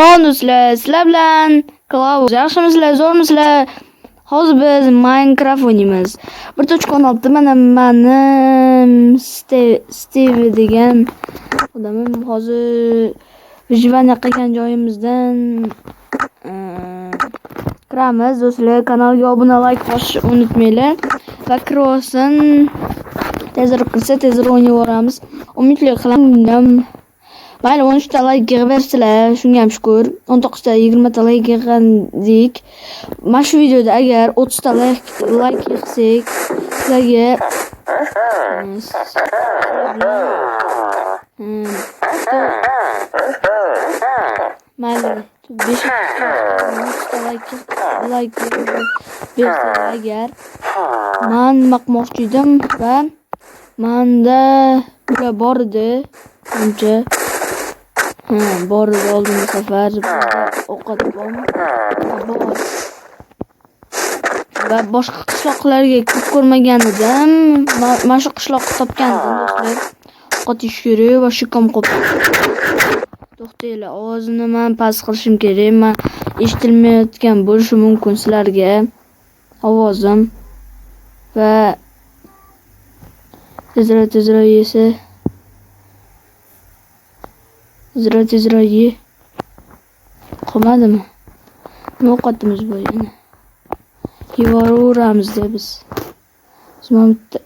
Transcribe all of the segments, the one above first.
Salom do'stlar, sizlar bilan Klaus. Yaxshimisizlar, zo'rmisizlar? Hozir biz Minecraft o'ynaymiz. 1.16 mana meni Steve degan odamim hozir vijvaniya qilgan joyimizdan kiramiz. Do'stlar, kanalga obuna, like bosishni unutmanglar. Va kirsin. Tezroq qilsa tezroq o'ynayveramiz. Umidli qilaman. Mayli 13 ta like yig'aversizlar, shunga ham shukr. 19 ta 20 ta like yig'gandik. Mana shu videoda agar 30 ta like yig'sak, sizlarga mayli 5 ta like bersa agar men maqmoqchi edim va menda bular bor edi. Buncha bor oldingi safar ovqat bor va boshqa qishloqlarga kirib ko'rmagan edim. Mana shu qishloqni topgan edim do'stlar. Ovqat yeyish kerak va shikam qoldi. To'xtanglar, ovozini men past qilishim kerak. Men eshitilmayotgan bo'lishi mumkin sizlarga ovozim va tezroq yesa tezroq ye. Qolmadimi? Nima ovqatimiz bor yana? Yevaveramiz-da biz. Mana bitta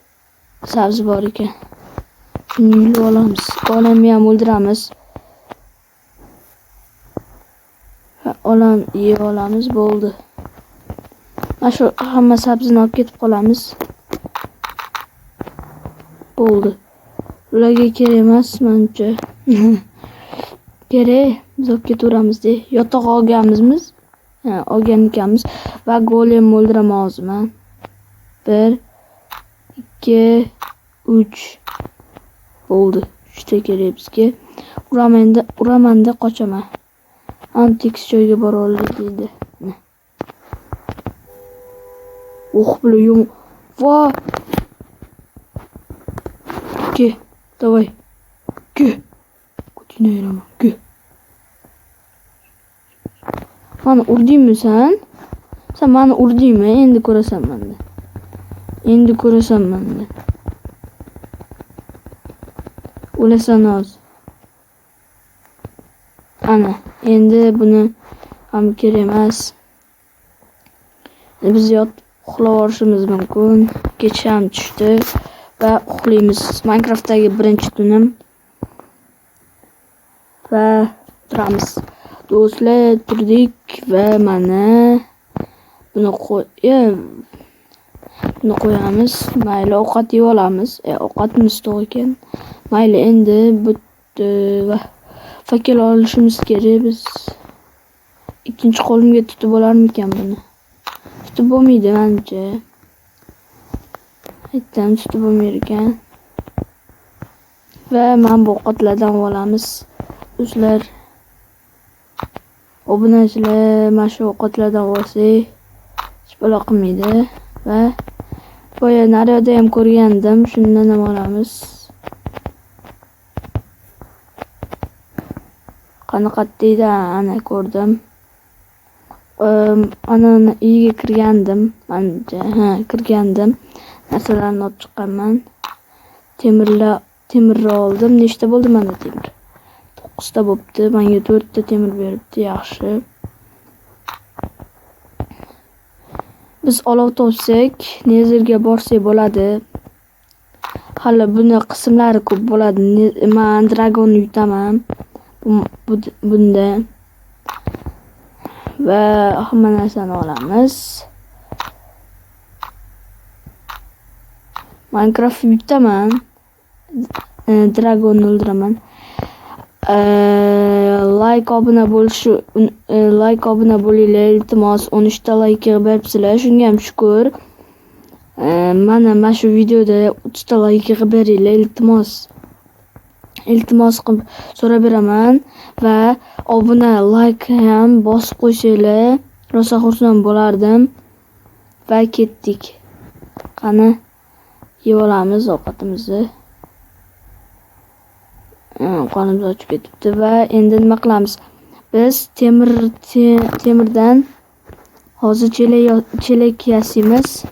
sabzi bor ekan. Shuni yulib olamiz. Qo'limni ham o'ldiramiz. Yeb olamiz, bo'ldi. Mana shu hamma sabzini olib ketib qolamiz. Bo'ldi. Ularga kerak emas menimcha. Kerak, biz olib ketaveramiz-da. Yotoq olganmizmiz. Olgan ekanmiz va golem o'ldiraman hozir men. 1 2 3 bo'ldi. 3 ta kerak bizga. Uramanda qochaman. Antik joyga bora oldik deydi. Bilan va ke, давай. Ke. Kutinayman. Ke. Mani urdingmi sen? Sen mani urdingmi? Endi ko'rasan menda. O'lasan hozir. Ana, endi buni ham kerak emas. Biz uxlavorishimiz mumkin. Kecha ham tushdi va uxlaymiz. Minecraftdagi birinchi tunim va turamiz. Do'stlar, turdik va mana buni qo'yamiz. Mayli, ovqat yeb olamiz. Ovqatimiz to'q ekan. Mayli, endi bitta va fakil olishimiz kerak biz. Ikkinchi qo'limga tutib olarmikan buni? Tutib bo'lmaydi menimcha. Aytdim, tutib bo'lmaydi ekan. Va men bu ovqatlardan olamiz. Do'stlar, obunachilar mana shu ovqatlardan olsa hech balo qilmaydi va boya naryoqda ham ko'rgandim, shundan ham olamiz. Qanaqa deydi, ana ko'rdim. Ana uyiga kirgandim, menimcha. Kirgandim. Narsalarni olib chiqqanman. Temirni oldim. Nechta bo'ldi menda temir? 9 ta bo'pti. Menga 4 ta temir beribdi, yaxshi. Biz olov topsak, nezerga borsak bo'ladi. Hali buni qismlari ko'p bo'ladi. Men dragonni yutaman bunda. Va hamma narsani olamiz. Minecraft yutaman. Dragonni o'ldiraman. Like obuna bo'linglar, iltimos. 13 ta like beribsizlar, shunga ham shukr. Mana shu videoda 30 ta like beringlar, iltimos. Iltimos qilib so'rab beraman va obuna, like ham bosib qo'ysanglar, rosa xursand bo'lardim. Va ketdik. Qani yeb olamiz ovqatimizni. Qonimiz ochib ketibdi va endi nima qilamiz? Biz temirdan hozir chelak yasaymiz.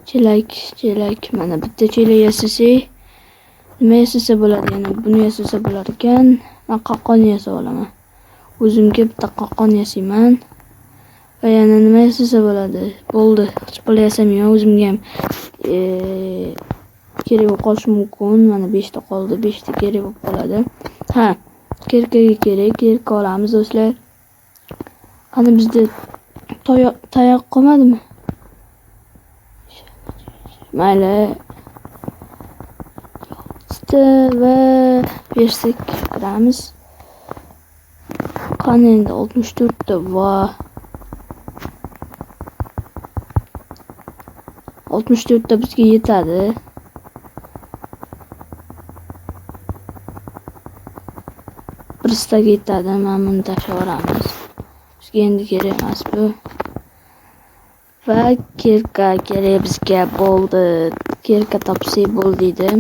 Chelak mana bitta chelak yasasak nima yasasa bo'ladi? Yana buni yasasa bo'lar ekan. Men qoqqon yasab olaman. O'zimga bitta qoqqon yasayman. Va yana nima yasasa bo'ladi? Bo'ldi. Hech bola yasamayman. O'zimga ham kerak bo'lib qolishi mumkin. Mana 5 ta qoldi. 5 ta kerak bo'lib qoladi. Ha, kerkaga kerak olamiz do'stlar. Qani bizda tayoq qolmadimi? Mayli. Va bersak kiramiz. Qani endi 64 ta va 64 ta bizga yetadi. Birstaga yetadi. Mana buni tashlab yuboramiz. Bizga endi kerak emas bu. Va kerka kerak bizga bo'ldi. Kerka topsak bo'ldi edi.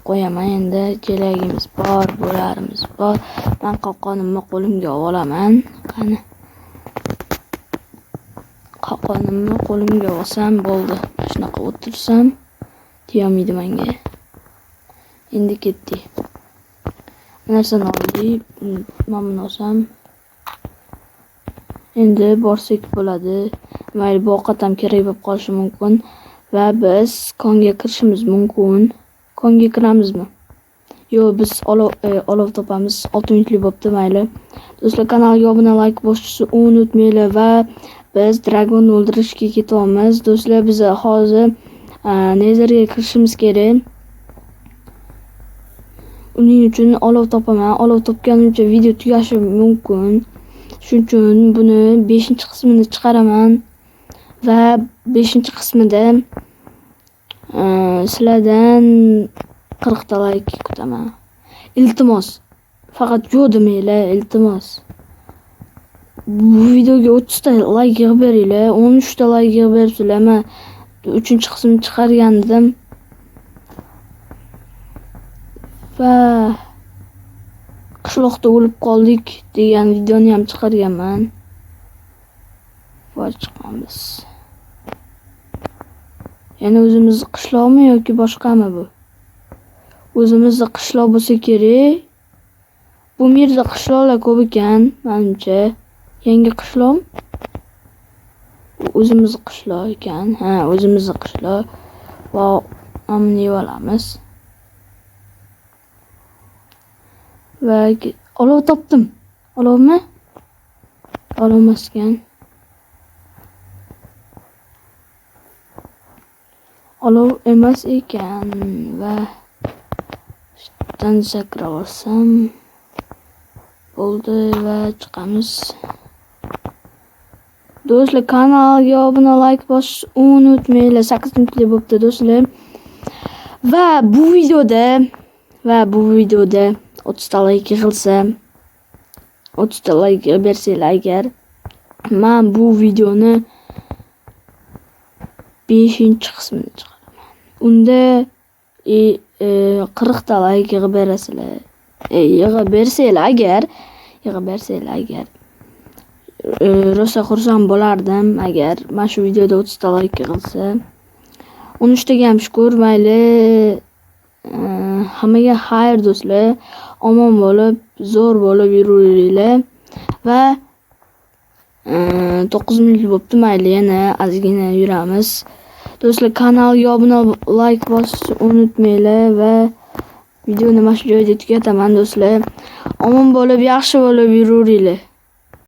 Qo'yaman endi. Chelagimiz bor, bo'larimiz bor. Men qoqqonimni qo'limga olaman. Qani. Qoqqonimni qo'limga olsam bo'ldi. Shunaqa o'tirsam tiyolmaydi menga. Endi ketdi. Narsani oldik. Men buni olsam endi borsak bo'ladi. Mayli bu ovqat ham kerak bo'lib qolishi mumkin va biz konga kirishimiz mumkin. Konga kiramizmi? Yo'q, biz olov topamiz. 6 minutlik bo'pti, mayli. Do'stlar, kanalga obuna, like bosishni unutmanglar va biz dragonni o'ldirishga ketyapmiz. Do'stlar, biz hozir Netherga kirishimiz kerak. Uning uchun olov topaman. Olov topganimcha video tugashi mumkin. Shuning uchun buni 5-qismini chiqaraman va 5-qismida sizlardan 40 ta like kutaman. Iltimos, faqat yo'q demanglar, iltimos. Bu videoga 30 ta like yig'ib beringlar, 13 ta like yig'ib bersizlar. Men 3-qismini chiqargandim. Va qishloqda o'lib qoldik degan videoni ham chiqarganman. Va chiqamiz. Yana o'zimizning qishloqmi yoki boshqami bu? O'zimizning qishloq bo'lsa kerak. Bu yerda qishloqlar ko'p ekan, menimcha. Yangi qishloq. O'zimizning qishloq ekan. Ha, o'zimizning qishloq. Va amni olamiz. Va olov topdim. Olovmi? Olov emaskan. Olov emas ekan va shundan sakrab olsam bo'ldi va chiqamiz. Do'stlar, kanalga obuna, like bosishni unutmanglar. 8 minutlik bo'pti do'stlar. Va bu videoda 30 ta like yig'ilsa, 30 ta like bersanglar agar, men bu videoni 5-qismini chiqaraman. Unda 40 ta like yig'ib berasizlar. Yig'ib bersanglar agar rosa xursand bo'lardim agar mana shu videoda 30 ta like yig'ilsa. 13 taga ham shukr, mayli. Hammaga xayr do'stlar. Omon bo'lib, zo'r bo'lib yuringlar va 9 minut bo'pti, mayli, yana ozgina yuramiz. Do'stlar, kanalga obuna, like bosishni unutmanglar va videoni mana shu joyda tugataman do'stlar. Omon bo'lib, yaxshi bo'lib yuringlar.